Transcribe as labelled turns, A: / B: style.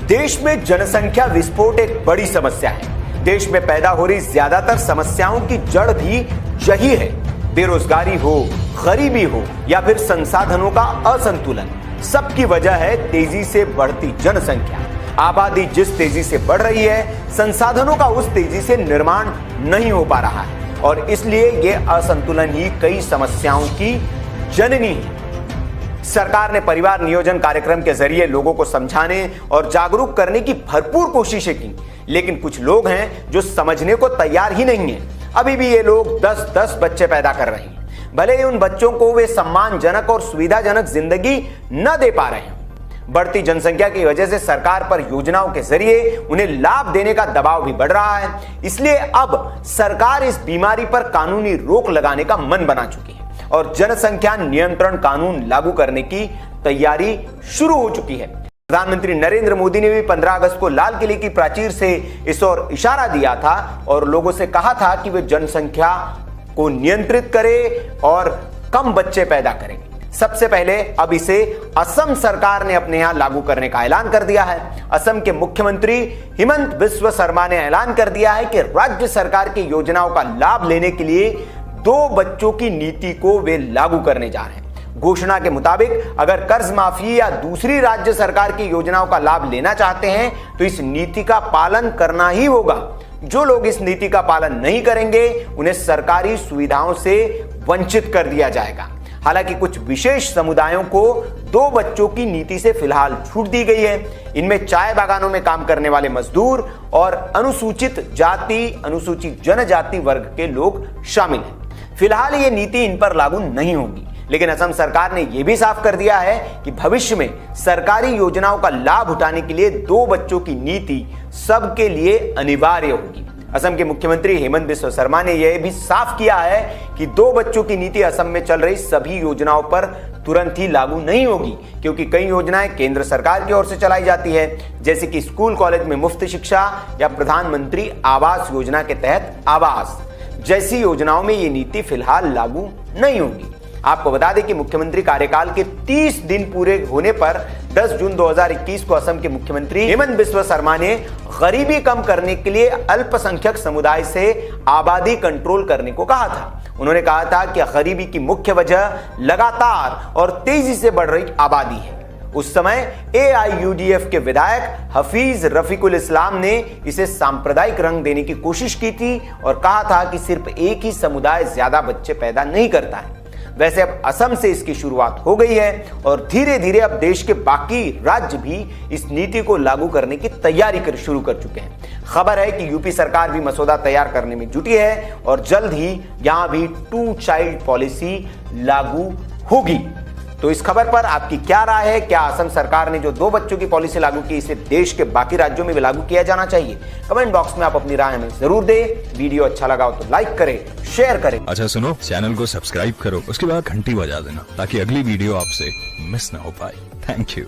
A: देश में जनसंख्या विस्फोट एक बड़ी समस्या है। देश में पैदा हो रही ज्यादातर समस्याओं की जड़ भी यही है। बेरोजगारी हो, गरीबी हो या फिर संसाधनों का असंतुलन, सबकी वजह है तेजी से बढ़ती जनसंख्या। आबादी जिस तेजी से बढ़ रही है, संसाधनों का उस तेजी से निर्माण नहीं हो पा रहा है और इसलिए यह असंतुलन ही कई समस्याओं की जननी है। सरकार ने परिवार नियोजन कार्यक्रम के जरिए लोगों को समझाने और जागरूक करने की भरपूर कोशिशें की, लेकिन कुछ लोग हैं जो समझने को तैयार ही नहीं है। अभी भी ये लोग 10-10 बच्चे पैदा कर रहे हैं, भले ही उन बच्चों को वे सम्मानजनक और सुविधाजनक जिंदगी न दे पा रहे हैं। बढ़ती जनसंख्या की वजह से सरकार पर योजनाओं के जरिए उन्हें लाभ देने का दबाव भी बढ़ रहा है। इसलिए अब सरकार इस बीमारी पर कानूनी रोक लगाने का मन बना चुकी है और जनसंख्या नियंत्रण कानून लागू करने की तैयारी शुरू हो चुकी है। प्रधानमंत्री नरेंद्र मोदी ने भी 15 अगस्त को लाल किले की प्राचीर से इस ओर इशारा दिया था और लोगों से कहा था कि वे जनसंख्या को नियंत्रित करें और कम बच्चे पैदा करें। सबसे पहले अब इसे असम सरकार ने अपने यहां लागू करने का ऐलान कर दिया है। असम के मुख्यमंत्री हिमंत बिस्वा शर्मा ने ऐलान कर दिया है कि राज्य सरकार की योजनाओं का लाभ लेने के लिए 2 बच्चों की नीति को वे लागू करने जा रहे हैं। घोषणा के मुताबिक अगर कर्ज माफी या दूसरी राज्य सरकार की योजनाओं का लाभ लेना चाहते हैं तो इस नीति का पालन करना ही होगा। जो लोग इस नीति का पालन नहीं करेंगे उन्हें सरकारी सुविधाओं से वंचित कर दिया जाएगा। हालांकि कुछ विशेष समुदायों को 2 बच्चों की नीति से फिलहाल छूट दी गई है। इनमें चाय बागानों में काम करने वाले मजदूर और अनुसूचित जाति, अनुसूचित जनजाति वर्ग के लोग शामिल हैं। फिलहाल ये नीति इन पर लागू नहीं होगी, लेकिन असम सरकार ने यह भी साफ कर दिया है कि भविष्य में सरकारी योजनाओं का लाभ उठाने के लिए 2 बच्चों की नीति सबके लिए अनिवार्य होगी। असम के मुख्यमंत्री हेमंत बिस्वा शर्मा ने यह भी साफ किया है कि 2 बच्चों की नीति असम में चल रही सभी योजनाओं पर तुरंत ही लागू नहीं होगी, क्योंकि कई योजनाएं केंद्र सरकार की ओर से चलाई जाती है, जैसे कि स्कूल कॉलेज में मुफ्त शिक्षा या प्रधानमंत्री आवास योजना के तहत आवास जैसी योजनाओं में ये नीति फिलहाल लागू नहीं होगी। आपको बता दें कि मुख्यमंत्री कार्यकाल के 30 दिन पूरे होने पर 10 जून 2021 को असम के मुख्यमंत्री हेमंत बिस्वा शर्मा ने गरीबी कम करने के लिए अल्पसंख्यक समुदाय से आबादी कंट्रोल करने को कहा था। उन्होंने कहा था कि गरीबी की मुख्य वजह लगातार और तेजी से बढ़ रही आबादी है। उस समय AIUDF के विधायक हफीज रफीकुल इस्लाम ने इसे सांप्रदायिक रंग देने की कोशिश की थी और कहा था कि सिर्फ एक ही समुदाय ज्यादा बच्चे पैदा नहीं करता है। वैसे अब असम से इसकी शुरुआत हो गई है और धीरे धीरे अब देश के बाकी राज्य भी इस नीति को लागू करने की तैयारी शुरू कर चुके हैं। खबर है कि यूपी सरकार भी मसौदा तैयार करने में जुटी है और जल्द ही यहां भी 2 चाइल्ड पॉलिसी लागू होगी। तो इस खबर पर आपकी क्या राय है? क्या असम सरकार ने जो 2 बच्चों की पॉलिसी लागू की इसे देश के बाकी राज्यों में भी लागू किया जाना चाहिए? कमेंट बॉक्स में आप अपनी राय हमें जरूर दें। वीडियो अच्छा लगा हो तो लाइक करें, शेयर करें।
B: अच्छा सुनो, चैनल को सब्सक्राइब करो, उसके बाद घंटी बजा देना ताकि अगली वीडियो आपसे मिस ना हो पाए। Thank you.